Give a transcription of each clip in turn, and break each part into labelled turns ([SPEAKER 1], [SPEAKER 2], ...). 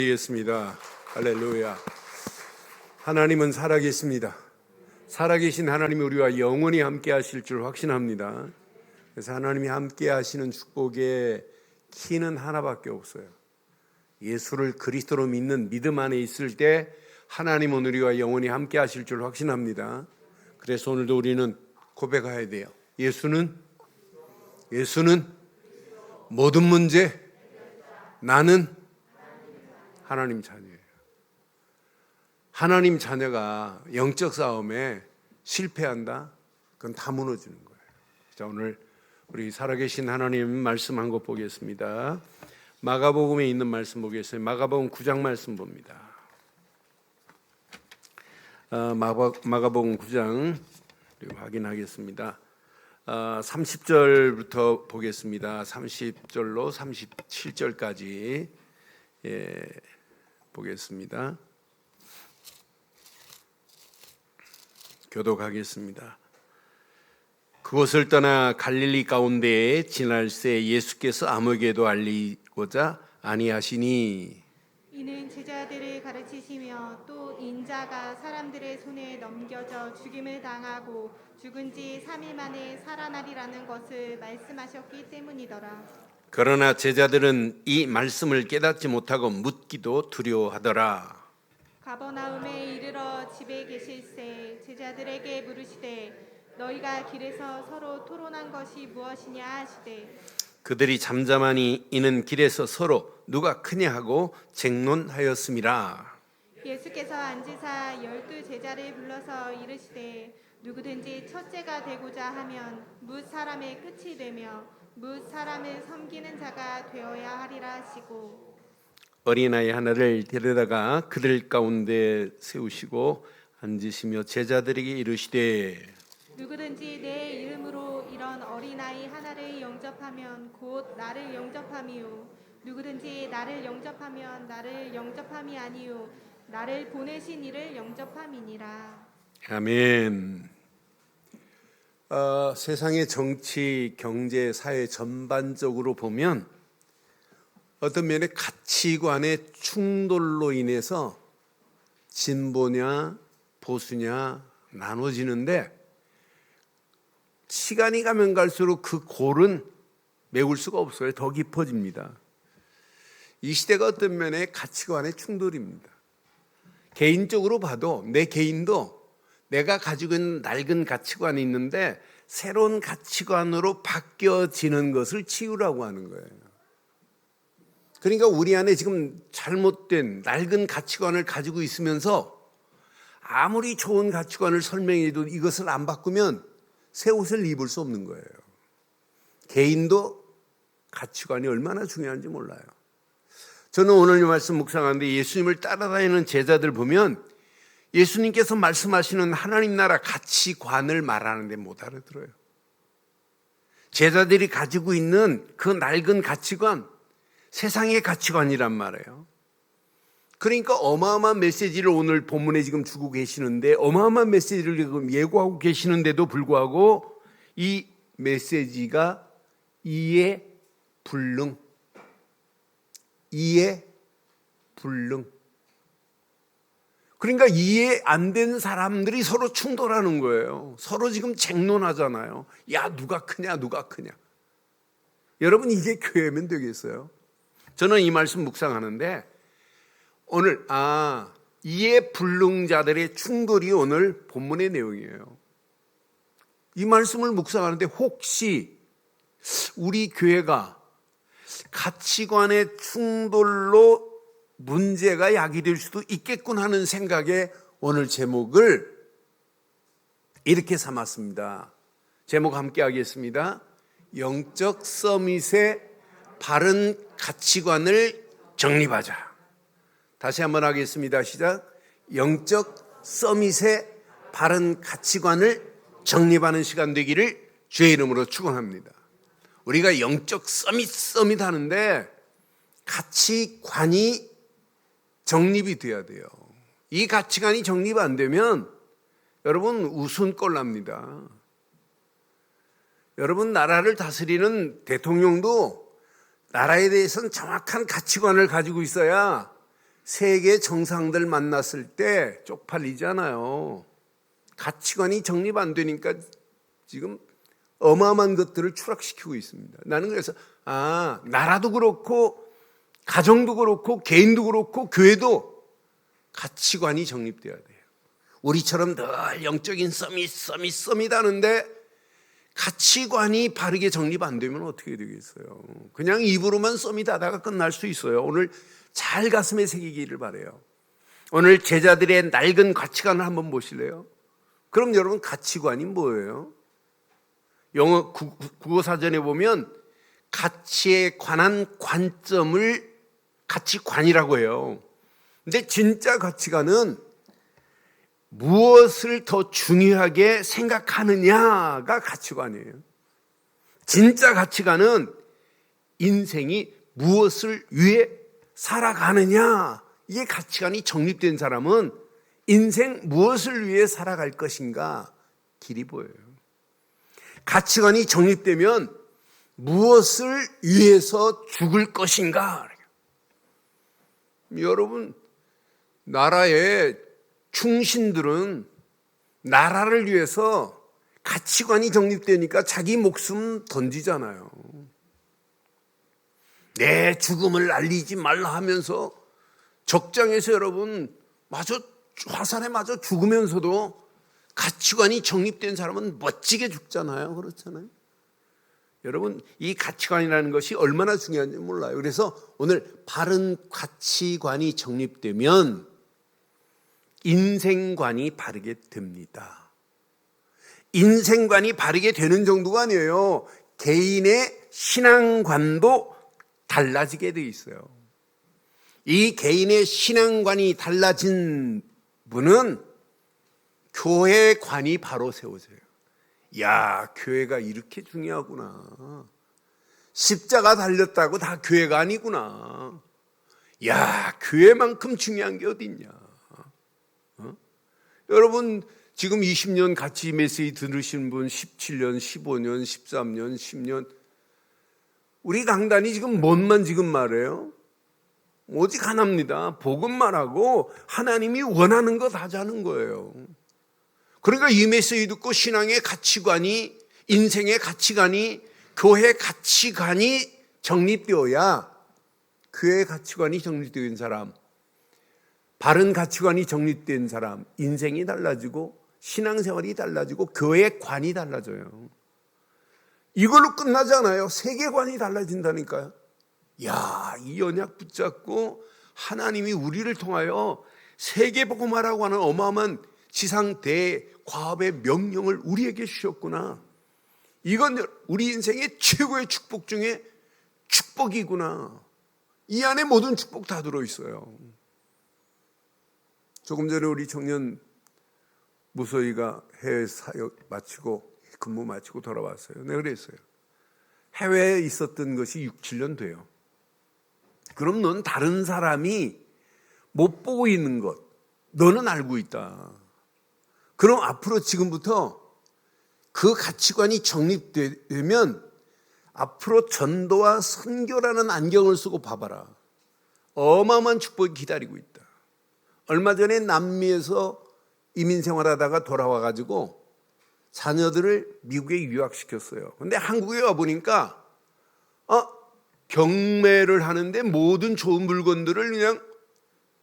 [SPEAKER 1] 드리겠습니다. 할렐루야. 하나님은 살아계십니다. 살아계신 하나님이 우리와 영원히 함께 하실 줄 확신합니다. 그래서 하나님이 함께 하시는 축복의 키는 하나밖에 없어요. 예수를 그리스도로 믿는 믿음 안에 있을 때 하나님은 우리와 영원히 함께 하실 줄 확신합니다. 그래서 오늘도 우리는 고백해야 돼요. 예수는 모든 문제, 나는 하나님 자녀예요. 하나님 자녀가 영적 싸움에 실패한다? 그건 다 무너지는 거예요. 자, 오늘 우리 살아계신 하나님 말씀 한 것 보겠습니다. 마가복음에 있는 말씀 보겠습니다. 마가복음 9장 말씀 봅니다. 마가복음 9장 확인하겠습니다. 30절부터 보겠습니다. 30절로 37절까지 보겠습니다. 교독하겠습니다. 그곳을 떠나 갈릴리 가운데에 지날새 예수께서 아무에게도 알리고자 아니하시니
[SPEAKER 2] 이는 제자들을 가르치시며 또 인자가 사람들의 손에 넘겨져 죽임을 당하고 죽은 지 3일 만에 살아나리라는 것을 말씀하셨기 때문이더라.
[SPEAKER 1] 그러나 제자들은 이 말씀을 깨닫지 못하고 묻기도 두려워하더라.
[SPEAKER 2] 가버나움에 이르러 집에 계실새 제자들에게 물으시되 너희가 길에서 서로 토론한 것이 무엇이냐 하시되
[SPEAKER 1] 그들이 잠잠하니 이는 길에서 서로 누가 크냐 하고 쟁론하였음이라.
[SPEAKER 2] 예수께서 앉으사 12 제자를 불러서 이르시되 누구든지 첫째가 되고자 하면 뭇 사람의 끝이 되며 뭇 사람을 섬기는 자가 되어야 하리라 하시고
[SPEAKER 1] 어린아이 하나를 데려다가 그들 가운데 세우시고 앉으시며 제자들에게 이르시되
[SPEAKER 2] 누구든지 내 이름으로 이런 어린아이 하나를 영접하면 곧 나를 영접함이요 누구든지 나를 영접하면 나를 영접함이 아니요 나를 보내신 이를 영접함이니라.
[SPEAKER 1] 아멘. 세상의 정치, 경제, 사회 전반적으로 보면 어떤 면에 가치관의 충돌로 인해서 진보냐 보수냐 나눠지는데 시간이 가면 갈수록 그 골은 메울 수가 없어요. 더 깊어집니다. 이 시대가 어떤 면에 가치관의 충돌입니다. 개인적으로 봐도 내 개인도 내가 가지고 있는 낡은 가치관이 있는데 새로운 가치관으로 바뀌어지는 것을 치유라고 하는 거예요. 그러니까 우리 안에 지금 잘못된 낡은 가치관을 가지고 있으면서 아무리 좋은 가치관을 설명해도 이것을 안 바꾸면 새 옷을 입을 수 없는 거예요. 개인도 가치관이 얼마나 중요한지 몰라요. 저는 오늘 이 말씀 묵상하는데 예수님을 따라다니는 제자들 보면 예수님께서 말씀하시는 하나님 나라 가치관을 말하는데 못 알아들어요. 제자들이 가지고 있는 그 낡은 가치관, 세상의 가치관이란 말이에요. 그러니까 어마어마한 메시지를 오늘 본문에 지금 주고 계시는데 어마어마한 메시지를 지금 예고하고 계시는데도 불구하고 이 메시지가 이해 불능. 그러니까 이해 안 된 사람들이 서로 충돌하는 거예요. 서로 지금 쟁론하잖아요. 야, 누가 크냐. 여러분, 이게 교회면 되겠어요? 저는 이 말씀 묵상하는데 오늘 이해 불능자들의 충돌이 오늘 본문의 내용이에요. 이 말씀을 묵상하는데 혹시 우리 교회가 가치관의 충돌로 문제가 야기될 수도 있겠군 하는 생각에 오늘 제목을 이렇게 삼았습니다. 제목 함께 하겠습니다. 영적 서밋의 바른 가치관을 정립하자. 다시 한번 하겠습니다. 시작. 영적 서밋의 바른 가치관을 정립하는 시간 되기를 주의 이름으로 축원합니다. 우리가 영적 서밋 하는데 가치관이 정립이 돼야 돼요. 이 가치관이 정립 안 되면 여러분 우스운꼴 납니다. 여러분 나라를 다스리는 대통령도 나라에 대해서는 정확한 가치관을 가지고 있어야 세계 정상들 만났을 때 쪽팔리잖아요. 가치관이 정립 안 되니까 지금 어마어마한 것들을 추락시키고 있습니다. 나는 그래서 나라도 그렇고 가정도 그렇고 개인도 그렇고 교회도 가치관이 정립돼야 돼요. 우리처럼 늘 영적인 서밋 하는데 가치관이 바르게 정립 안 되면 어떻게 되겠어요? 그냥 입으로만 서밋하다가 끝날 수 있어요. 오늘 잘 가슴에 새기기를 바라요. 오늘 제자들의 낡은 가치관을 한번 보실래요? 그럼 여러분 가치관이 뭐예요? 영어 국어사전에 보면 가치에 관한 관점을 가치관이라고 해요. 근데 진짜 가치관은 무엇을 더 중요하게 생각하느냐가 가치관이에요. 진짜 가치관은 인생이 무엇을 위해 살아가느냐, 이게 가치관이 정립된 사람은 인생 무엇을 위해 살아갈 것인가 길이 보여요. 가치관이 정립되면 무엇을 위해서 죽을 것인가. 여러분, 나라의 충신들은 나라를 위해서 가치관이 정립되니까 자기 목숨 던지잖아요. 내 죽음을 알리지 말라 하면서 적장에서 여러분 마저 화살에 맞아 죽으면서도 가치관이 정립된 사람은 멋지게 죽잖아요. 그렇잖아요. 여러분, 이 가치관이라는 것이 얼마나 중요한지 몰라요. 그래서 오늘 바른 가치관이 정립되면 인생관이 바르게 됩니다. 인생관이 바르게 되는 정도가 아니에요. 개인의 신앙관도 달라지게 돼 있어요. 이 개인의 신앙관이 달라진 분은 교회관이 바로 세워져요. 야, 교회가 이렇게 중요하구나. 십자가 달렸다고 다 교회가 아니구나. 야, 교회만큼 중요한 게 어딨냐. 여러분, 지금 20년 같이 메시지 들으신 분 17년, 15년, 13년, 10년 우리 강단이 지금 뭔만 지금 말해요? 오직 하나입니다. 복음 말하고 하나님이 원하는 거 다 하자는 거예요. 그러니까 이 메시지 듣고 신앙의 가치관이, 인생의 가치관이, 교회 가치관이 정립되어야 교회 가치관이 정립된 사람, 바른 가치관이 정립된 사람, 인생이 달라지고 신앙생활이 달라지고 교회관이 달라져요. 이걸로 끝나지 않아요. 세계관이 달라진다니까요. 야, 이 언약 붙잡고 하나님이 우리를 통하여 세계복음화라고 하는 어마어마한 지상 대과업의 명령을 우리에게 주셨구나. 이건 우리 인생의 최고의 축복 중에 축복이구나. 이 안에 모든 축복 다 들어있어요. 조금 전에 우리 청년 무소희가 해외 사역 마치고 근무 마치고 돌아왔어요. 내가 그랬어요. 해외에 있었던 것이 6, 7년 돼요. 그럼 넌 다른 사람이 못 보고 있는 것, 너는 알고 있다. 그럼 앞으로 지금부터 그 가치관이 정립되면 앞으로 전도와 선교라는 안경을 쓰고 봐봐라. 어마어마한 축복이 기다리고 있다. 얼마 전에 남미에서 이민 생활하다가 돌아와가지고 자녀들을 미국에 유학시켰어요. 근데 한국에 와보니까 경매를 하는데 모든 좋은 물건들을 그냥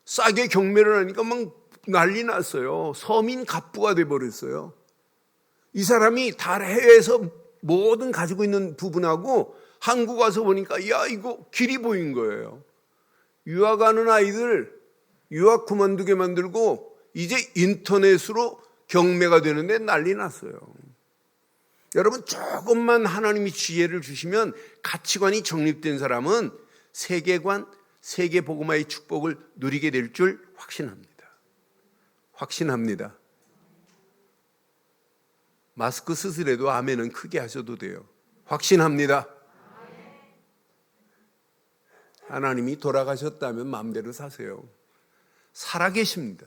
[SPEAKER 1] 싸게 경매를 하니까 막 난리 났어요. 서민 갑부가 돼버렸어요. 이 사람이 다 해외에서 모든 가지고 있는 부분하고 한국 와서 보니까 야, 이거 길이 보인 거예요. 유학 가는 아이들 유학 그만두게 만들고 이제 인터넷으로 경매가 되는데 난리 났어요. 여러분, 조금만 하나님이 지혜를 주시면 가치관이 정립된 사람은 세계관, 세계복음화의 축복을 누리게 될 줄 확신합니다. 확신합니다. 마스크 쓰시래도 아멘은 크게 하셔도 돼요. 확신합니다. 하나님이 돌아가셨다면 마음대로 사세요. 살아계십니다.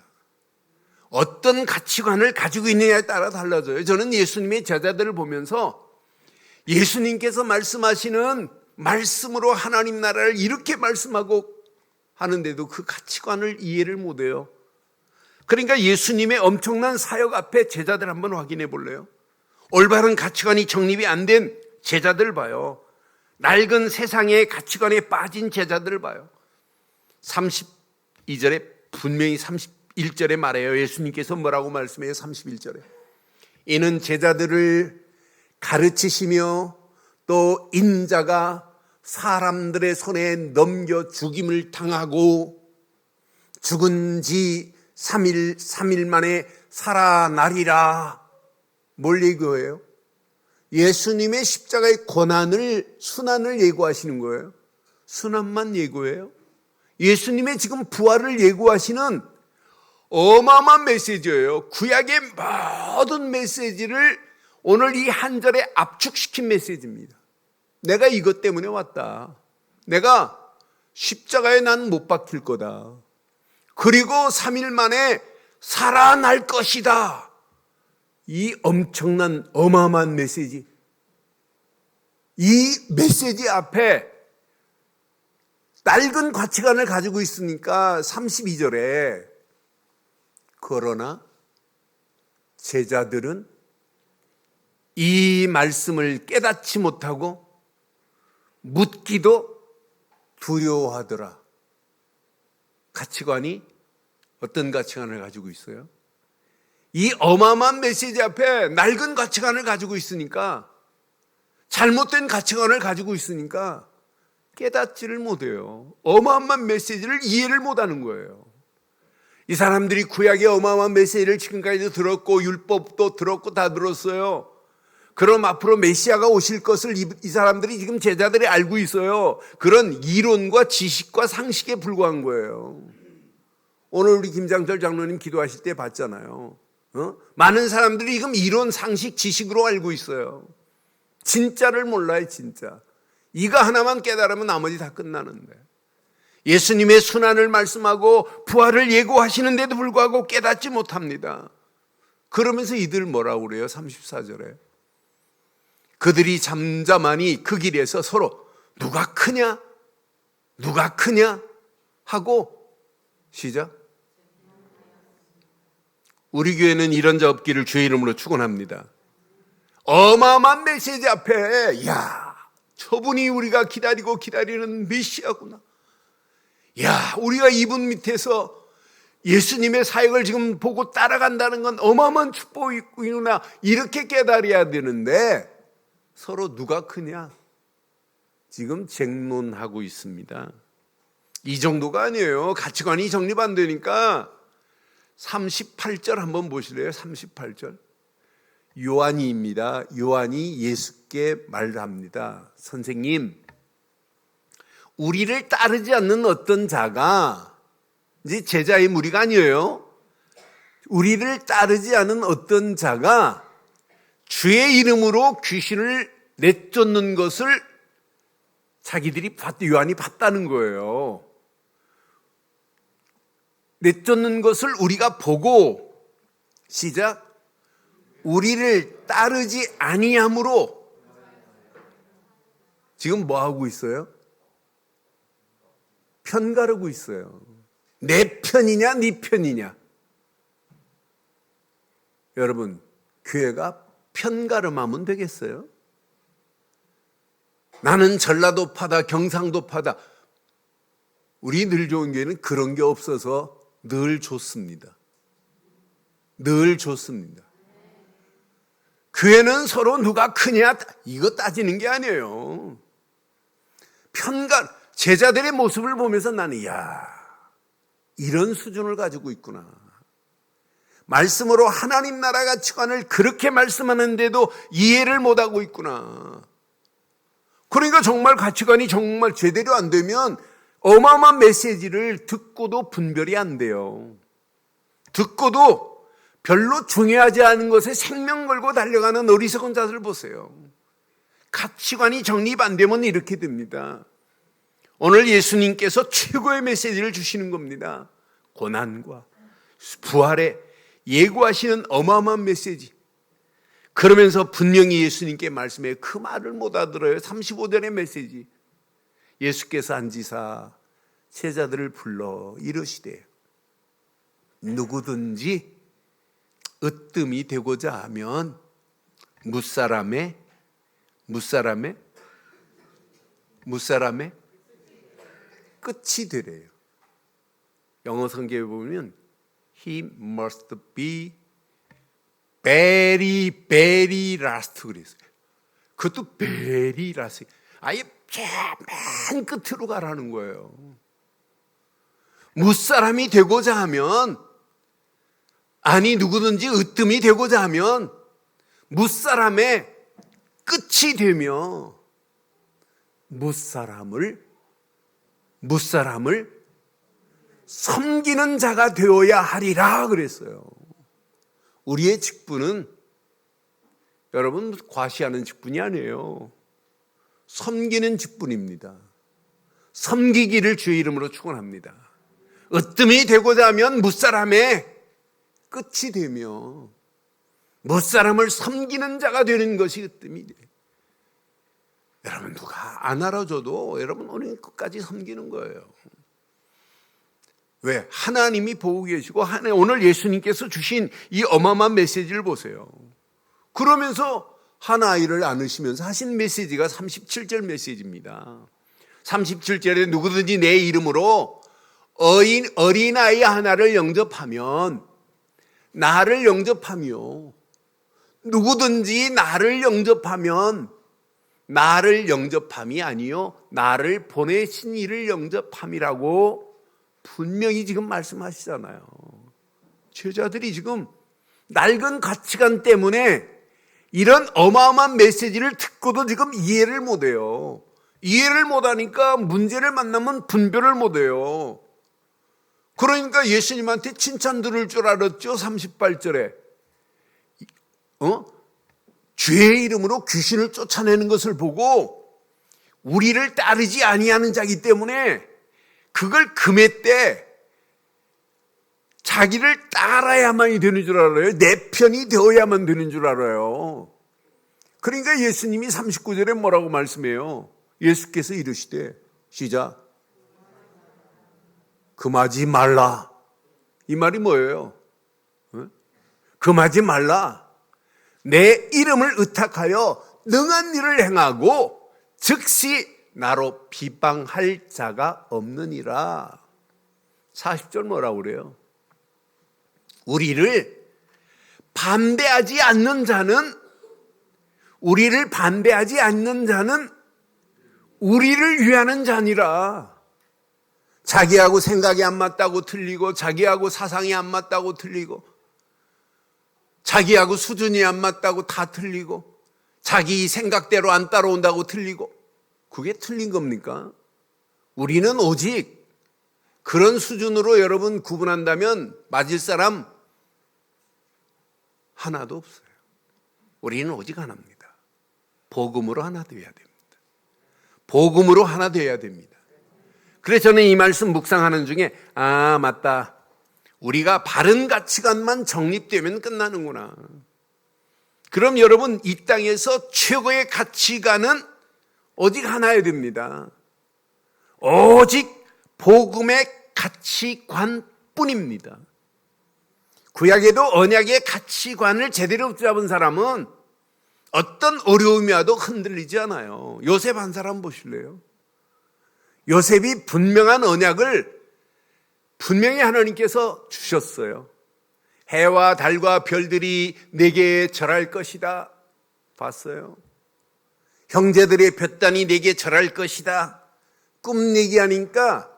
[SPEAKER 1] 어떤 가치관을 가지고 있느냐에 따라 달라져요. 저는 예수님의 제자들을 보면서 예수님께서 말씀하시는 말씀으로 하나님 나라를 이렇게 말씀하고 하는데도 그 가치관을 이해를 못해요. 그러니까 예수님의 엄청난 사역 앞에 제자들 한번 확인해 볼래요? 올바른 가치관이 정립이 안 된 제자들 봐요. 낡은 세상의 가치관에 빠진 제자들을 봐요. 32절에 분명히 31절에 말해요. 예수님께서 뭐라고 말씀해요? 31절에 이는 제자들을 가르치시며 또 인자가 사람들의 손에 넘겨 죽임을 당하고 죽은 지 3일 만에 살아나리라. 뭘 예고해요? 예수님의 십자가의 고난을, 순환을 예고하시는 거예요. 순환만 예고해요. 예수님의 지금 부활을 예고하시는 어마어마한 메시지예요. 구약의 모든 메시지를 오늘 이 한 절에 압축시킨 메시지입니다. 내가 이것 때문에 왔다. 내가 십자가에 난 못 박힐 거다. 그리고 3일 만에 살아날 것이다. 이 엄청난 어마어마한 메시지. 이 메시지 앞에 낡은 가치관을 가지고 있으니까 32절에 그러나 제자들은 이 말씀을 깨닫지 못하고 묻기도 두려워하더라. 가치관이 어떤 가치관을 가지고 있어요? 이 어마어마한 메시지 앞에 낡은 가치관을 가지고 있으니까, 잘못된 가치관을 가지고 있으니까 깨닫지를 못해요. 어마어마한 메시지를 이해를 못하는 거예요. 이 사람들이 구약의 어마어마한 메시지를 지금까지도 들었고 율법도 들었고 다 들었어요. 그럼 앞으로 메시아가 오실 것을 이 사람들이 지금 제자들이 알고 있어요. 그런 이론과 지식과 상식에 불과한 거예요. 오늘 우리 김장철 장로님 기도하실 때 봤잖아요. 많은 사람들이 지금 이론, 상식, 지식으로 알고 있어요. 진짜를 몰라요, 진짜. 이거 하나만 깨달으면 나머지 다 끝나는데. 예수님의 순환을 말씀하고 부활을 예고하시는데도 불구하고 깨닫지 못합니다. 그러면서 이들 뭐라고 그래요? 34절에. 그들이 잠잠하니 그 길에서 서로 누가 크냐? 누가 크냐? 하고 시작. 우리 교회는 이런 자 없기를 주의 이름으로 축원합니다. 어마어마한 메시지 앞에 야, 저분이 우리가 기다리고 기다리는 메시아구나. 야, 우리가 이분 밑에서 예수님의 사역을 지금 보고 따라간다는 건 어마어마한 축복이구나. 이렇게 깨달아야 되는데 서로 누가 크냐? 지금 쟁론하고 있습니다. 이 정도가 아니에요. 가치관이 정립 안 되니까 38절 한번 보실래요? 38절. 요한이입니다. 요한이 예수께 말합니다. 선생님, 우리를 따르지 않는 어떤 자가, 이제 제자의 무리가 아니에요. 우리를 따르지 않은 어떤 자가 주의 이름으로 귀신을 내쫓는 것을 자기들이 요한이 봤다는 거예요. 내쫓는 것을 우리가 보고 시작. 우리를 따르지 아니함으로 지금 뭐 하고 있어요? 편가르고 있어요. 내 편이냐 네 편이냐. 여러분, 교회가 편가름하면 되겠어요? 나는 전라도파다 경상도파다. 우리 늘 좋은 교회는 그런 게 없어서 늘 좋습니다. 늘 좋습니다. 교회는 서로 누가 크냐 이거 따지는 게 아니에요. 제자들의 모습을 보면서 나는 이런 수준을 가지고 있구나. 말씀으로 하나님 나라 가치관을 그렇게 말씀하는데도 이해를 못하고 있구나. 그러니까 정말 가치관이 정말 제대로 안 되면 어마어마한 메시지를 듣고도 분별이 안 돼요. 듣고도 별로 중요하지 않은 것에 생명 걸고 달려가는 어리석은 자들 보세요. 가치관이 정립 안 되면 이렇게 됩니다. 오늘 예수님께서 최고의 메시지를 주시는 겁니다. 고난과 부활에 예고하시는 어마어마한 메시지. 그러면서 분명히 예수님께 말씀해 그 말을 못 알아들어요. 35절의 메시지. 예수께서 앉으사 제자들을 불러 이르시되 누구든지 으뜸이 되고자 하면 무사람의 끝이 되래요. 영어 성경에 보면 He must be very, very last 그랬어요. 그것도 very last. 아예 맨 끝으로 가라는 거예요. 무사람이 되고자 하면, 아니 누구든지 으뜸이 되고자 하면 무사람의 끝이 되며 무사람을 섬기는 자가 되어야 하리라 그랬어요. 우리의 직분은 여러분 과시하는 직분이 아니에요. 섬기는 직분입니다. 섬기기를 주의 이름으로 축원합니다. 으뜸이 되고자 하면 무사람의 끝이 되며 무사람을 섬기는 자가 되는 것이 으뜸이 돼요. 여러분 누가 안 알아줘도 여러분 오늘 끝까지 섬기는 거예요. 왜? 하나님이 보고 계시고 오늘 예수님께서 주신 이 어마어마한 메시지를 보세요. 그러면서 한 아이를 안으시면서 하신 메시지가 37절 메시지입니다. 37절에 누구든지 내 이름으로 어린아이 하나를 영접하면 나를 영접하며 누구든지 나를 영접함이 아니요 나를 보내신 이를 영접함이라고 분명히 지금 말씀하시잖아요. 제자들이 지금 낡은 가치관 때문에 이런 어마어마한 메시지를 듣고도 지금 이해를 못해요. 이해를 못하니까 문제를 만나면 분별을 못해요. 그러니까 예수님한테 칭찬 들을 줄 알았죠. 38절에 주의 이름으로 귀신을 쫓아내는 것을 보고 우리를 따르지 아니하는 자이기 때문에 그걸 금해 때 자기를 따라야만이 되는 줄 알아요. 내 편이 되어야만 되는 줄 알아요. 그러니까 예수님이 39절에 뭐라고 말씀해요? 예수께서 이르시되 시작 금하지 말라. 이 말이 뭐예요? 금하지 말라. 내 이름을 의탁하여 능한 일을 행하고 즉시 나로 비방할 자가 없느니라. 40절 뭐라고 그래요? 우리를 반대하지 않는 자는 우리를 위하는 자니라. 자기하고 생각이 안 맞다고 틀리고 자기하고 사상이 안 맞다고 틀리고 자기하고 수준이 안 맞다고 다 틀리고 자기 생각대로 안 따라온다고 틀리고 그게 틀린 겁니까? 우리는 오직 그런 수준으로 여러분 구분한다면 맞을 사람 하나도 없어요. 우리는 오직 하나입니다. 복음으로 하나 되어야 됩니다. 복음으로 하나 되어야 됩니다. 그래서 저는 이 말씀 묵상하는 중에 맞다. 우리가 바른 가치관만 정립되면 끝나는구나. 그럼 여러분 이 땅에서 최고의 가치관은 오직 하나여야 됩니다. 오직 복음의 가치관뿐입니다. 구약에도 언약의 가치관을 제대로 잡은 사람은 어떤 어려움이 와도 흔들리지 않아요. 요셉 한 사람 보실래요? 요셉이 분명한 언약을 분명히 하나님께서 주셨어요. 해와 달과 별들이 내게 절할 것이다. 봤어요? 형제들의 볕단이 내게 절할 것이다. 꿈 얘기하니까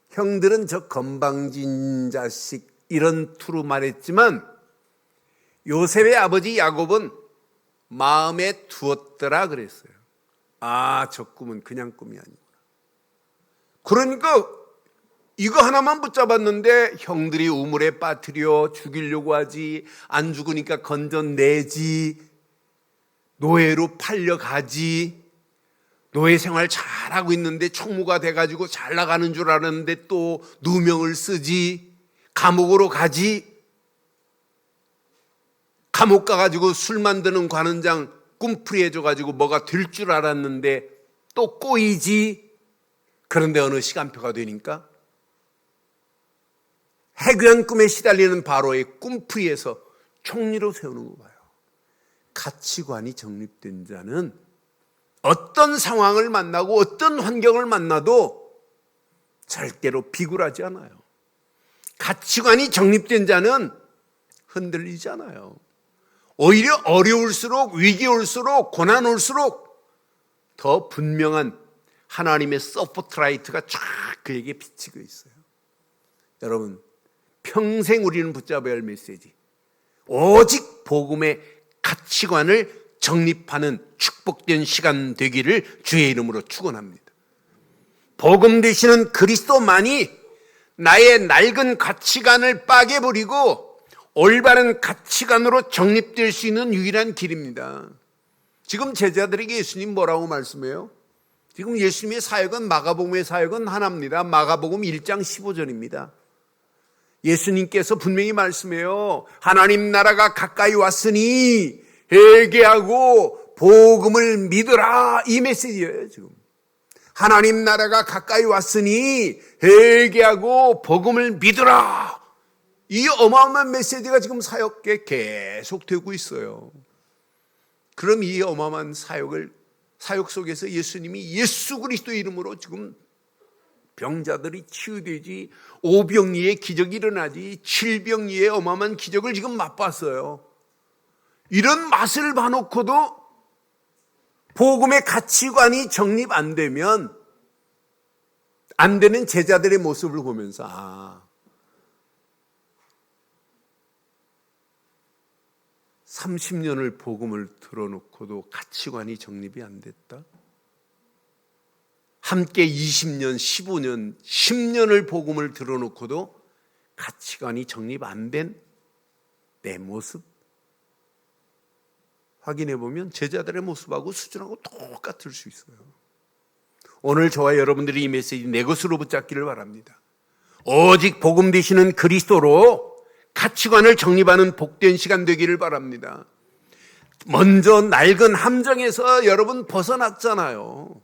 [SPEAKER 1] 형들은 저 건방진 자식 이런 투로 말했지만 요셉의 아버지 야곱은 마음에 두었더라 그랬어요. 저 꿈은 그냥 꿈이 아니구나. 그러니까 이거 하나만 붙잡았는데 형들이 우물에 빠뜨려 죽이려고 하지, 안 죽으니까 건져내지, 노예로 팔려가지, 노예 생활 잘하고 있는데 총무가 돼가지고 잘 나가는 줄 알았는데 또 누명을 쓰지, 감옥으로 가지, 감옥 가가지고 술 만드는 관원장 꿈풀이 해줘가지고 뭐가 될 줄 알았는데 또 꼬이지. 그런데 어느 시간표가 되니까 해괴한 꿈에 시달리는 바로의 꿈풀이에서 총리로 세우는 거 봐요. 가치관이 정립된 자는 어떤 상황을 만나고 어떤 환경을 만나도 절대로 비굴하지 않아요. 가치관이 정립된 자는 흔들리지 않아요. 오히려 어려울수록, 위기올수록, 고난 올수록 더 분명한 하나님의 서포트라이트가 쫙 그에게 비치고 있어요. 여러분, 평생 우리는 붙잡아야 할 메시지, 오직 복음의 가치관을 정립하는 축복된 시간 되기를 주의 이름으로 축원합니다. 복음 되시는 그리스도만이 나의 낡은 가치관을 빠개버리고 올바른 가치관으로 정립될 수 있는 유일한 길입니다. 지금 제자들에게 예수님 뭐라고 말씀해요? 지금 예수님의 사역은, 마가복음의 사역은 하나입니다. 마가복음 1장 15절입니다. 예수님께서 분명히 말씀해요. 하나님 나라가 가까이 왔으니 회개하고 복음을 믿으라, 이 메시지예요. 지금 하나님 나라가 가까이 왔으니 회개하고 복음을 믿으라, 이 어마어마한 메시지가 지금 사역에 계속되고 있어요. 그럼 이 어마어마한 사역 속에서 예수님이 예수 그리스도의 이름으로 지금 병자들이 치유되지, 오병이의 기적이 일어나지, 칠병이의 어마어마한 기적을 지금 맛봤어요. 이런 맛을 봐놓고도 복음의 가치관이 정립 안 되면, 안 되는 제자들의 모습을 보면서 30년을 복음을 들어놓고도 가치관이 정립이 안 됐다. 함께 20년, 15년, 10년을 복음을 들어놓고도 가치관이 정립 안 된 내 모습 확인해보면 제자들의 모습하고 수준하고 똑같을 수 있어요. 오늘 저와 여러분들이 이 메시지 내 것으로 붙잡기를 바랍니다. 오직 복음 되시는 그리스도로 가치관을 정립하는 복된 시간 되기를 바랍니다. 먼저 낡은 함정에서 여러분 벗어났잖아요.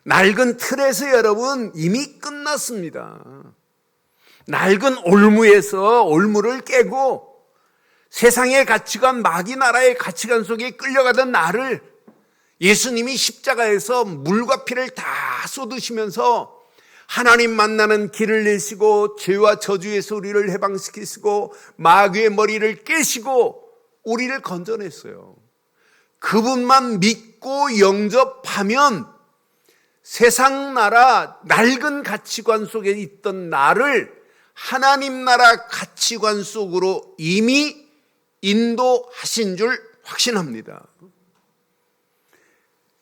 [SPEAKER 1] 낡은 틀에서 여러분 이미 끝났습니다. 낡은 올무에서 올무를 깨고 세상의 가치관, 마귀 나라의 가치관 속에 끌려가던 나를 예수님이 십자가에서 물과 피를 다 쏟으시면서 하나님 만나는 길을 내시고 죄와 저주에서 우리를 해방시키시고 마귀의 머리를 깨시고 우리를 건져냈어요. 그분만 믿고 영접하면 세상 나라 낡은 가치관 속에 있던 나를 하나님 나라 가치관 속으로 이미 인도하신 줄 확신합니다.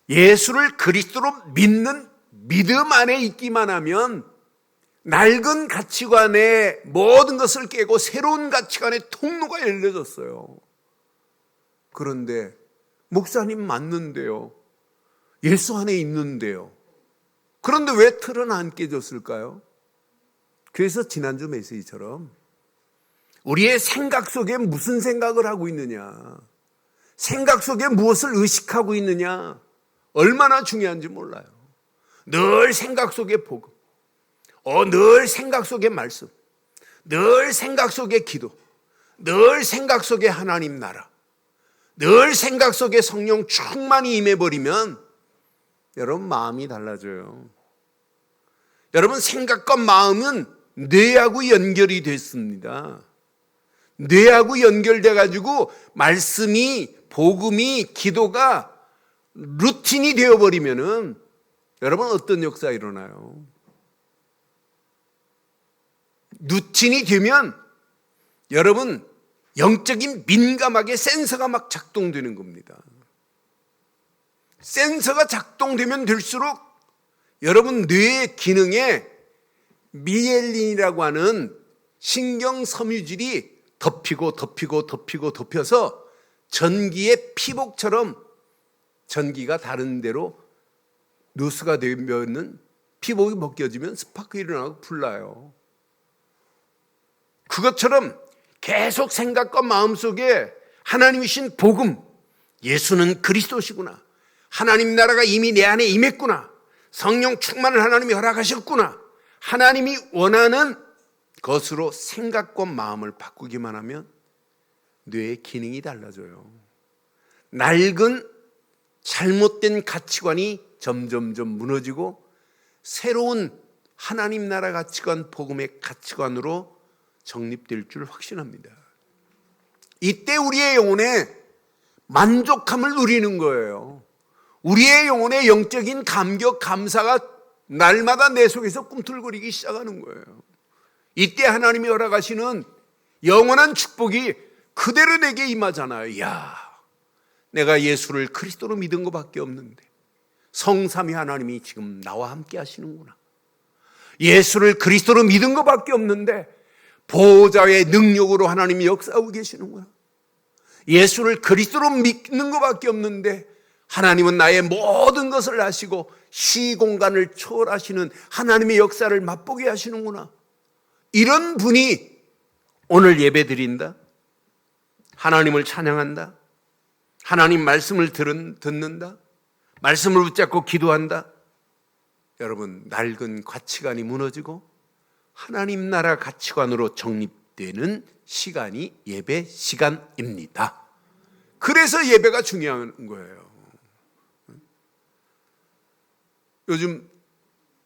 [SPEAKER 1] 예수를 그리스도로 믿는 믿음 안에 있기만 하면 낡은 가치관의 모든 것을 깨고 새로운 가치관의 통로가 열려졌어요. 그런데 목사님 맞는데요, 예수 안에 있는데요, 그런데 왜 틀은 안 깨졌을까요? 그래서 지난주 메시지처럼 우리의 생각 속에 무슨 생각을 하고 있느냐, 생각 속에 무엇을 의식하고 있느냐, 얼마나 중요한지 몰라요. 늘 생각 속에 복음, 늘 생각 속에 말씀, 늘 생각 속에 기도, 늘 생각 속에 하나님 나라, 늘 생각 속에 성령 충만히 임해버리면 여러분 마음이 달라져요. 여러분 생각과 마음은 뇌하고 연결이 됐습니다. 뇌하고 연결돼 가지고 말씀이, 복음이, 기도가 루틴이 되어버리면은 여러분 어떤 역사가 일어나요? 루틴이 되면 여러분 영적인 민감하게 센서가 막 작동되는 겁니다. 센서가 작동되면 될수록 여러분 뇌의 기능에 미엘린이라고 하는 신경 섬유질이 덮여서 전기의 피복처럼 전기가 다른 데로 누수가 되면은 피복이 벗겨지면 스파크 일어나고 불나요. 그것처럼 계속 생각과 마음속에 하나님이신 복음, 예수는 그리스도시구나, 하나님 나라가 이미 내 안에 임했구나, 성령 충만을 하나님이 허락하셨구나, 하나님이 원하는 그것으로 생각과 마음을 바꾸기만 하면 뇌의 기능이 달라져요. 낡은 잘못된 가치관이 점점점 무너지고 새로운 하나님 나라 가치관, 복음의 가치관으로 정립될 줄 확신합니다. 이때 우리의 영혼에 만족함을 누리는 거예요. 우리의 영혼의 영적인 감격, 감사가 날마다 내 속에서 꿈틀거리기 시작하는 거예요. 이때 하나님이 허락하시는 영원한 축복이 그대로 내게 임하잖아요. 이야, 내가 예수를 그리스도로 믿은 것밖에 없는데 성삼위 하나님이 지금 나와 함께 하시는구나. 예수를 그리스도로 믿은 것밖에 없는데 보호자의 능력으로 하나님이 역사하고 계시는구나. 예수를 그리스도로 믿는 것밖에 없는데 하나님은 나의 모든 것을 아시고 시공간을 초월하시는 하나님의 역사를 맛보게 하시는구나. 이런 분이 오늘 예배 드린다, 하나님을 찬양한다, 하나님 말씀을 듣는다, 말씀을 붙잡고 기도한다. 여러분, 낡은 가치관이 무너지고 하나님 나라 가치관으로 정립되는 시간이 예배 시간입니다. 그래서 예배가 중요한 거예요. 요즘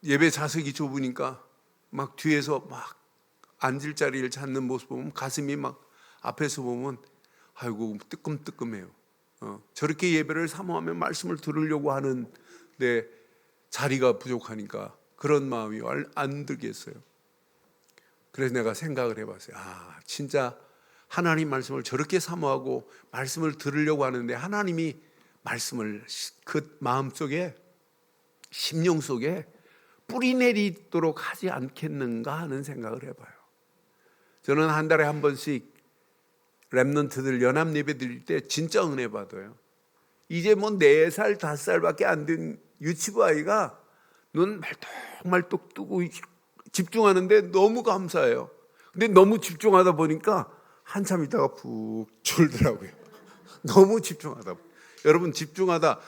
[SPEAKER 1] 예배 좌석이 좁으니까 막 뒤에서 막 앉을 자리를 찾는 모습 보면 가슴이 막 앞에서 보면 아이고 뜨끔뜨끔해요. 저렇게 예배를 사모하면 말씀을 들으려고 하는데 자리가 부족하니까 그런 마음이 안 들겠어요. 그래서 내가 생각을 해봤어요. 진짜 하나님 말씀을 저렇게 사모하고 말씀을 들으려고 하는데 하나님이 말씀을 그 마음속에, 심령 속에 뿌리 내리도록 하지 않겠는가 하는 생각을 해봐요. 저는 한 달에 한 번씩 렘넌트들 연합 예배 드릴 때 진짜 은혜 받아요. 이제 뭐 4살, 5살밖에 안 된 유치부 아이가 눈 말똥말똥 뜨고 집중하는데 너무 감사해요. 근데 너무 집중하다 보니까 한참 있다가 푹 졸더라고요. 너무 집중하다. 여러분, 집중하다,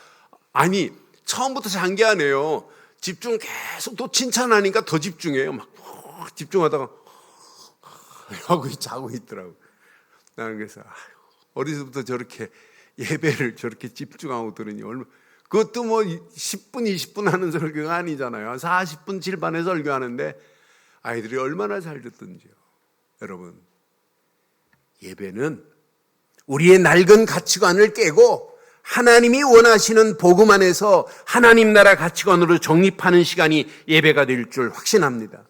[SPEAKER 1] 아니 처음부터 장기하네요. 집중 계속 또 칭찬하니까 더 집중해요. 막 집중하다가 하고 자고 있더라고요. 나는 그래서 어디서부터 저렇게 예배를 저렇게 집중하고 들으니 그것도 뭐 10분 20분 하는 설교가 아니잖아요. 40분 질반에 설교하는데 아이들이 얼마나 잘 듣던지요. 여러분, 예배는 우리의 낡은 가치관을 깨고 하나님이 원하시는 복음 안에서 하나님 나라 가치관으로 정립하는 시간이 예배가 될 줄 확신합니다.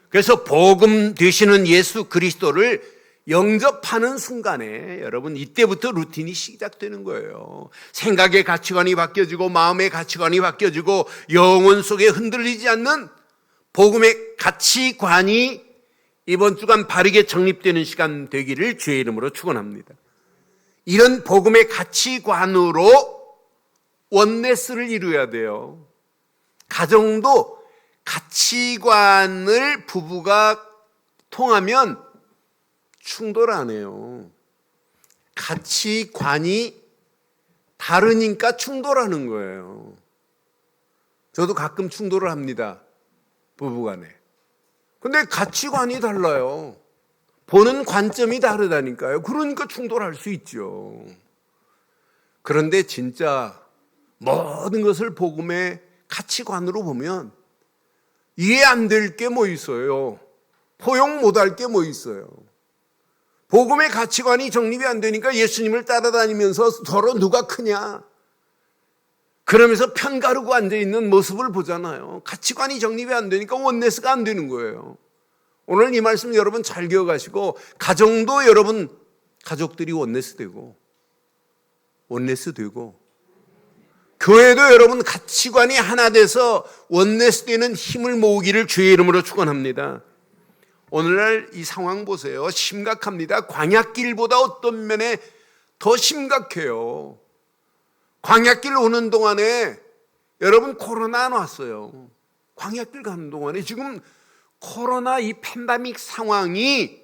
[SPEAKER 1] 그래서 복음 되시는 예수 그리스도를 영접하는 순간에 여러분, 이때부터 루틴이 시작되는 거예요. 생각의 가치관이 바뀌어지고 마음의 가치관이 바뀌어지고 영혼 속에 흔들리지 않는 복음의 가치관이 이번 주간 바르게 정립되는 시간 되기를 주의 이름으로 축원합니다. 이런 복음의 가치관으로 원네스를 이루어야 돼요. 가정도 가치관을 부부가 통하면 충돌 안 해요. 가치관이 다르니까 충돌하는 거예요. 저도 가끔 충돌을 합니다. 부부간에. 근데 가치관이 달라요. 보는 관점이 다르다니까요. 그러니까 충돌할 수 있죠. 그런데 진짜 모든 것을 복음의 가치관으로 보면 이해 안 될 게 뭐 있어요. 포용 못할 게 뭐 있어요. 복음의 가치관이 정립이 안 되니까 예수님을 따라다니면서 서로 누가 크냐 그러면서 편 가르고 앉아있는 모습을 보잖아요. 가치관이 정립이 안 되니까 원네스가 안 되는 거예요. 오늘 이 말씀 여러분 잘 기억하시고, 가정도 여러분 가족들이 원네스 되고 교회도 여러분 가치관이 하나 돼서 원네스 되는 힘을 모으기를 주의 이름으로 축원합니다. 오늘날 이 상황 보세요. 심각합니다. 광야길보다 어떤 면에 더 심각해요. 광야길 오는 동안에 여러분 코로나 안 왔어요. 광야길 가는 동안에 지금 코로나 이 팬데믹 상황이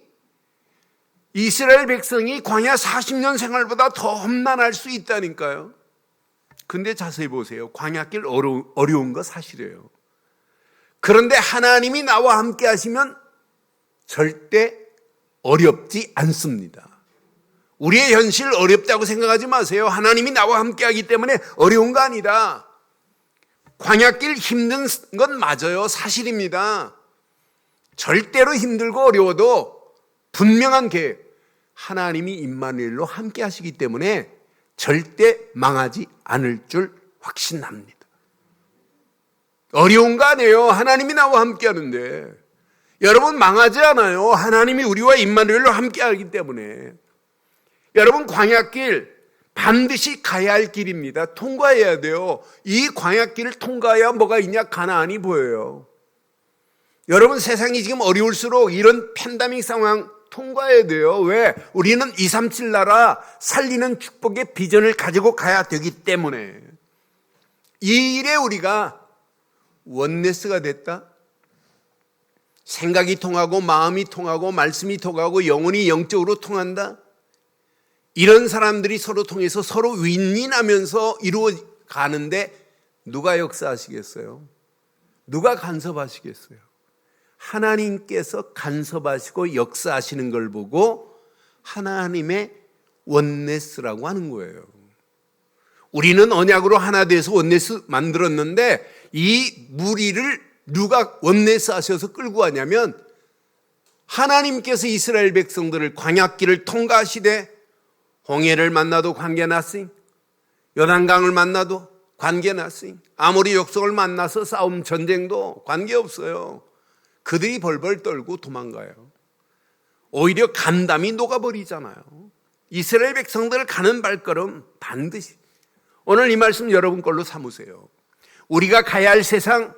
[SPEAKER 1] 이스라엘 백성이 광야 40년 생활보다 더 험난할 수 있다니까요. 근데 자세히 보세요. 광야길 어려운 거 사실이에요. 그런데 하나님이 나와 함께 하시면 절대 어렵지 않습니다. 우리의 현실 어렵다고 생각하지 마세요. 하나님이 나와 함께하기 때문에 어려운 거 아니다. 광야길 힘든 건 맞아요. 사실입니다. 절대로 힘들고 어려워도 분명한 계획, 하나님이 임마누엘로 함께 하시기 때문에 절대 망하지 않을 줄 확신합니다. 어려운 거 아니에요. 하나님이 나와 함께 하는데. 여러분 망하지 않아요. 하나님이 우리와 임마누엘로 함께 하기 때문에. 여러분 광야길 반드시 가야 할 길입니다. 통과해야 돼요. 이 광야길을 통과해야 뭐가 있냐? 가나안이 보여요. 여러분 세상이 지금 어려울수록 이런 팬데믹 상황 통과해야 돼요. 왜? 우리는 237 나라 살리는 축복의 비전을 가지고 가야 되기 때문에. 이 일에 우리가 원네스가 됐다. 생각이 통하고 마음이 통하고 말씀이 통하고 영혼이 영적으로 통한다. 이런 사람들이 서로 통해서 서로 윈윈하면서 이루어가는데 누가 역사하시겠어요? 누가 간섭하시겠어요? 하나님께서 간섭하시고 역사하시는 걸 보고 하나님의 원네스라고 하는 거예요. 우리는 언약으로 하나 돼서 원네스 만들었는데 이 무리를 누가 원네스 하셔서 끌고 가냐면 하나님께서 이스라엘 백성들을 광야길을 통과하시되 홍해를 만나도 관계나싱, 요단강을 만나도 관계나싱, 아모리 족속을 만나서 싸움 전쟁도 관계없어요. 그들이 벌벌 떨고 도망가요. 오히려 간담이 녹아버리잖아요. 이스라엘 백성들을 가는 발걸음 반드시 오늘 이 말씀 여러분 걸로 삼으세요. 우리가 가야 할 세상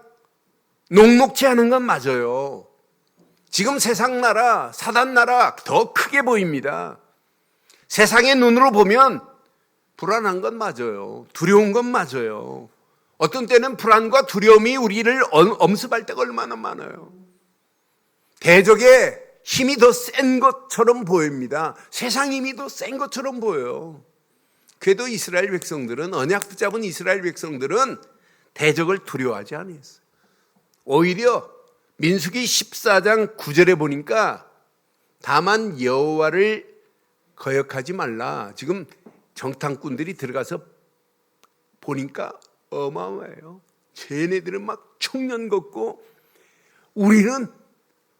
[SPEAKER 1] 녹록지 않은 건 맞아요. 지금 세상 나라, 사단 나라 더 크게 보입니다. 세상의 눈으로 보면 불안한 건 맞아요. 두려운 건 맞아요. 어떤 때는 불안과 두려움이 우리를 엄습할 때가 얼마나 많아요. 대적의 힘이 더 센 것처럼 보입니다. 세상 힘이 더 센 것처럼 보여요. 그래도 이스라엘 백성들은, 언약 붙잡은 이스라엘 백성들은 대적을 두려워하지 않았어요. 오히려 민수기 14장 9절에 보니까 다만 여호와를 거역하지 말라. 지금 정탐꾼들이 들어가서 보니까 어마어마해요. 쟤네들은 막 청년 같고 우리는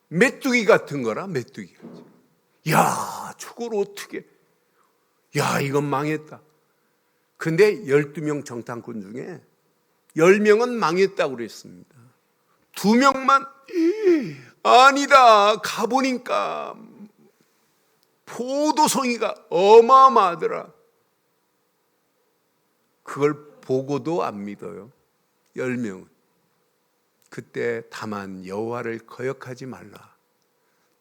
[SPEAKER 1] 메뚜기 같은 거라. 메뚜기. 야, 저걸 어떻게. 야, 이건 망했다. 근데 12명 정탐꾼 중에 10명은 망했다고 그랬습니다. 2명만 아니다. 가보니까 포도송이가 어마어마하더라. 그걸 보고도 안 믿어요. 10명은. 그때 다만 여호와를 거역하지 말라.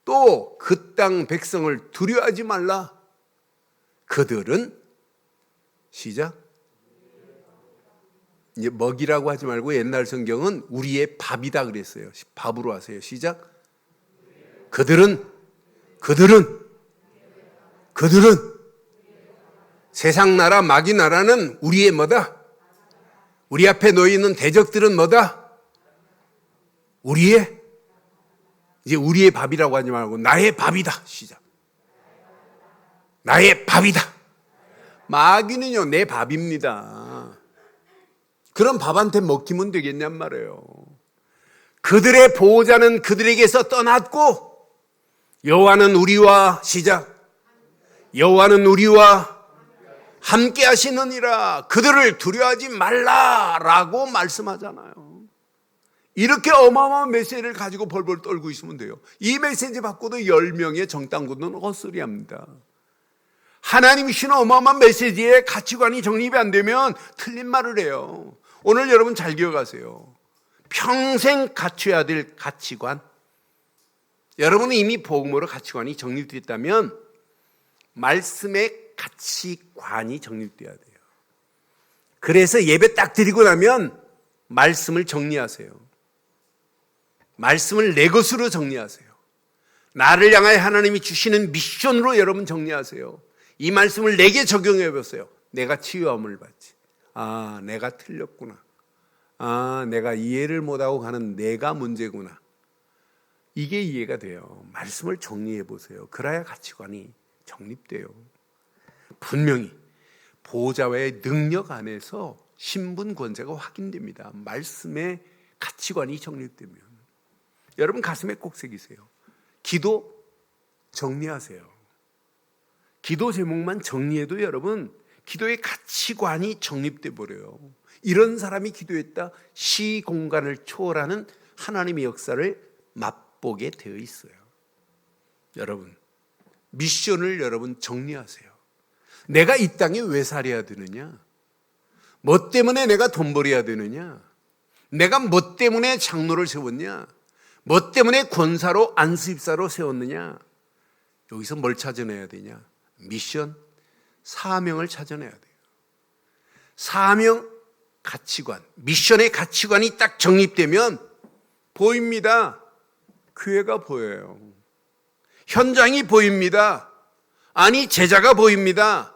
[SPEAKER 1] 또 그 땅 백성을 두려워하지 말라. 그들은 시작. 이제 먹이라고 하지 말고 옛날 성경은 우리의 밥이다 그랬어요. 밥으로 하세요. 시작. 그들은 세상 나라 마귀 나라는 우리의 뭐다? 우리 앞에 놓여 있는 대적들은 뭐다? 이제 우리의 밥이라고 하지 말고 나의 밥이다. 시작. 나의 밥이다. 마귀는요, 내 밥입니다. 그럼 밥한테 먹히면 되겠냔 말이에요. 그들의 보호자는 그들에게서 떠났고 여호와는 우리와 시작. 여호와는 우리와 함께 하시느니라. 그들을 두려워하지 말라라고 말씀하잖아요. 이렇게 어마어마한 메시지를 가지고 벌벌 떨고 있으면 돼요. 이 메시지 받고도 10명의 정탐꾼은 헛소리합니다. 하나님이 주신 어마어마한 메시지에 가치관이 정립이 안 되면 틀린 말을 해요. 오늘 여러분 잘 기억하세요. 평생 갖춰야 될 가치관. 여러분은 이미 복음으로 가치관이 정립됐다면 말씀의 가치관이 정립돼야 돼요. 그래서 예배 딱 드리고 나면 말씀을 정리하세요. 말씀을 내 것으로 정리하세요. 나를 향하여 하나님이 주시는 미션으로 여러분 정리하세요. 이 말씀을 내게 적용해 보세요. 내가 치유함을 받지. 아, 내가 틀렸구나. 아, 내가 이해를 못하고 가는 내가 문제구나. 이게 이해가 돼요. 말씀을 정리해 보세요. 그래야 가치관이 정립돼요. 분명히 보호자와의 능력 안에서 신분 권세가 확인됩니다. 말씀의 가치관이 정립되면. 여러분 가슴에 꼭 새기세요. 기도 정리하세요. 기도 제목만 정리해도 여러분 기도의 가치관이 정립돼 버려요. 이런 사람이 기도했다 시공간을 초월하는 하나님의 역사를 맛보게 되어 있어요. 여러분 미션을 여러분 정리하세요. 내가 이 땅에 왜 살아야 되느냐? 뭐 때문에 내가 돈 벌어야 되느냐? 내가 뭐 때문에 장로를 세웠냐? 뭐 때문에 권사로 안수입사로 세웠느냐? 여기서 뭘 찾아내야 되냐? 미션, 사명을 찾아내야 돼요. 사명, 가치관, 미션의 가치관이 딱 정립되면 보입니다. 교회가 보여요. 현장이 보입니다. 아니 제자가 보입니다.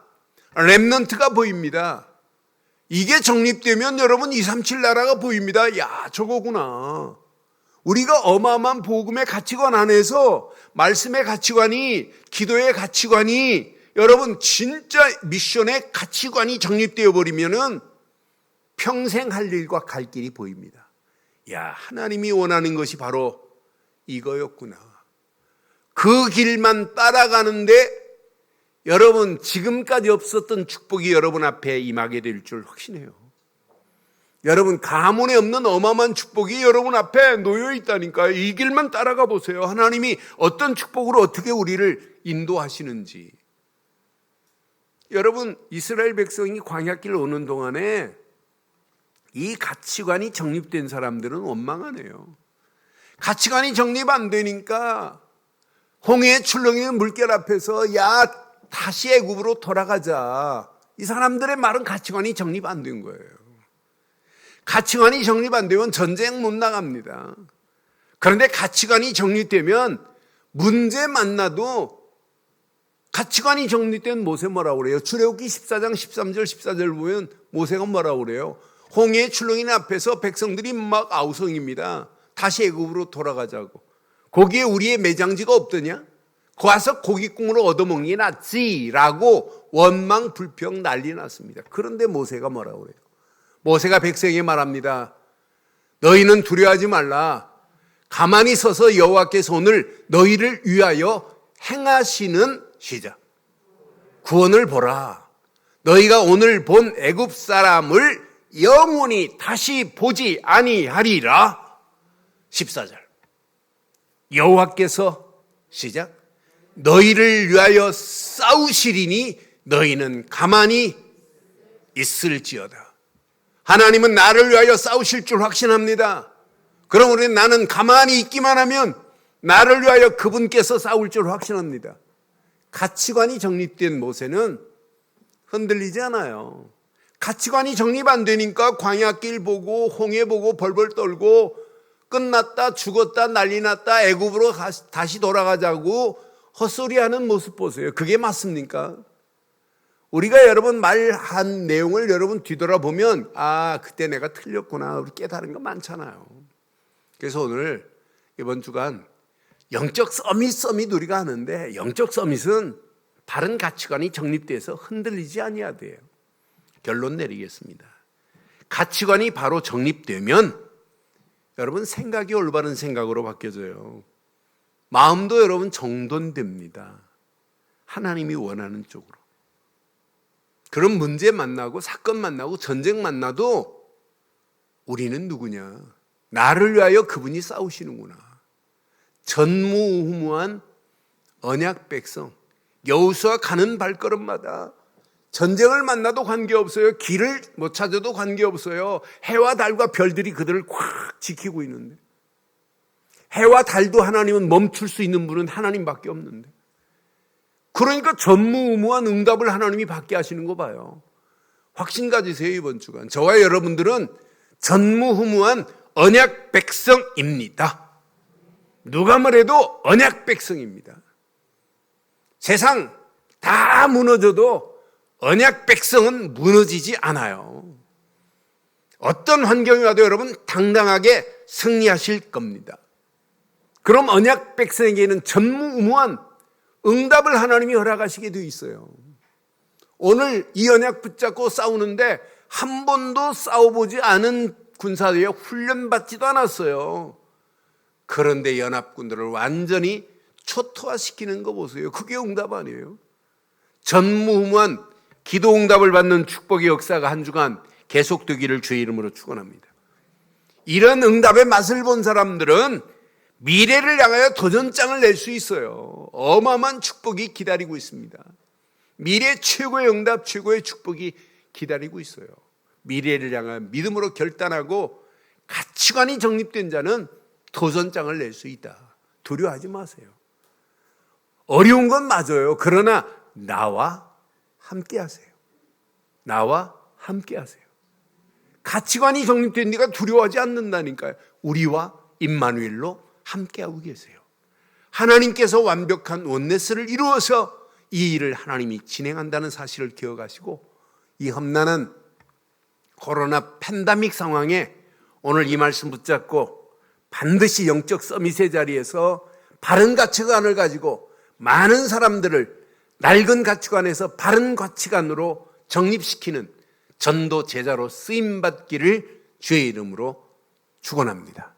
[SPEAKER 1] 렘넌트가 보입니다. 이게 정립되면 여러분 237 나라가 보입니다. 야 저거구나. 우리가 어마어마한 복음의 가치관 안에서 말씀의 가치관이 기도의 가치관이 여러분 진짜 미션의 가치관이 정립되어 버리면은 평생 할 일과 갈 길이 보입니다. 야 하나님이 원하는 것이 바로 이거였구나. 그 길만 따라가는데 여러분 지금까지 없었던 축복이 여러분 앞에 임하게 될 줄 확신해요. 여러분 가문에 없는 어마어마한 축복이 여러분 앞에 놓여 있다니까요. 이 길만 따라가 보세요. 하나님이 어떤 축복으로 어떻게 우리를 인도하시는지. 여러분 이스라엘 백성이 광야길 오는 동안에 이 가치관이 정립된 사람들은 원망하네요. 가치관이 정립 안 되니까 홍해의 출렁이는 물결 앞에서 야 다시 애굽으로 돌아가자. 이 사람들의 말은 가치관이 정립 안 된 거예요. 가치관이 정립 안 되면 전쟁 못 나갑니다. 그런데 가치관이 정립되면 문제 만나도 가치관이 정립된 모세 뭐라고 그래요? 출애굽기 14장 13절 14절 보면 모세가 뭐라고 그래요? 홍해의 출렁이는 앞에서 백성들이 막 아우성입니다. 다시 애굽으로 돌아가자고. 거기에 우리의 매장지가 없더냐? 가서 고깃국물을 얻어먹는 게 낫지라고 원망 불평 난리 났습니다. 그런데 모세가 뭐라고 그래요? 모세가 백성에게 말합니다. 너희는 두려워하지 말라. 가만히 서서 여호와께서 오늘 너희를 위하여 행하시는 시작 구원을 보라. 너희가 오늘 본 애굽 사람을 영원히 다시 보지 아니하리라. 14절 여호와께서 시작 너희를 위하여 싸우시리니 너희는 가만히 있을지어다. 하나님은 나를 위하여 싸우실 줄 확신합니다. 그럼 우리는 나는 가만히 있기만 하면 나를 위하여 그분께서 싸울 줄 확신합니다. 가치관이 정립된 모세는 흔들리지 않아요. 가치관이 정립 안 되니까 광야길 보고 홍해 보고 벌벌 떨고 끝났다 죽었다 난리 났다 애굽으로 다시 돌아가자고 헛소리하는 모습 보세요. 그게 맞습니까? 우리가 여러분 말한 내용을 여러분 뒤돌아보면 아 그때 내가 틀렸구나 우리 깨달은 거 많잖아요. 그래서 오늘 이번 주간 영적 서밋 우리가 하는데 영적 서밋은 바른 가치관이 정립돼서 흔들리지 아니어야 돼요. 결론 내리겠습니다. 가치관이 바로 정립되면 여러분 생각이 올바른 생각으로 바뀌어져요. 마음도 여러분 정돈됩니다. 하나님이 원하는 쪽으로. 그런 문제 만나고 사건 만나고 전쟁 만나도 우리는 누구냐? 나를 위하여 그분이 싸우시는구나. 전무후무한 언약 백성. 여호수아 가는 발걸음마다 전쟁을 만나도 관계없어요. 길을 못 찾아도 관계없어요. 해와 달과 별들이 그들을 꽉 지키고 있는데 해와 달도 하나님은 멈출 수 있는 분은 하나님밖에 없는데 그러니까 전무후무한 응답을 하나님이 받게 하시는 거 봐요. 확신 가지세요. 이번 주간 저와 여러분들은 전무후무한 언약 백성입니다. 누가 뭐래도 언약 백성입니다. 세상 다 무너져도 언약 백성은 무너지지 않아요. 어떤 환경이 와도 여러분 당당하게 승리하실 겁니다. 그럼 언약 백성에게는 전무후무한 응답을 하나님이 허락하시게 되어 있어요. 오늘 이 언약 붙잡고 싸우는데 한 번도 싸워보지 않은 군사들이 훈련받지도 않았어요. 그런데 연합군들을 완전히 초토화시키는 거 보세요. 그게 응답 아니에요? 전무후무한 기도 응답을 받는 축복의 역사가 한 주간 계속되기를 주의 이름으로 축원합니다. 이런 응답의 맛을 본 사람들은 미래를 향하여 도전장을 낼 수 있어요. 어마어마한 축복이 기다리고 있습니다. 미래 최고의 응답, 최고의 축복이 기다리고 있어요. 미래를 향하여 믿음으로 결단하고 가치관이 정립된 자는 도전장을 낼 수 있다. 두려워하지 마세요. 어려운 건 맞아요. 그러나 나와 함께 하세요. 나와 함께 하세요. 가치관이 정립된 네가 두려워하지 않는다니까요. 우리와 임마누엘로 함께하고 계세요. 하나님께서 완벽한 원네스를 이루어서 이 일을 하나님이 진행한다는 사실을 기억하시고 이 험난한 코로나 팬데믹 상황에 오늘 이 말씀 붙잡고 반드시 영적 서밋의 자리에서 바른 가치관을 가지고 많은 사람들을 낡은 가치관에서 바른 가치관으로 정립시키는 전도 제자로 쓰임받기를 주의 이름으로 축원합니다.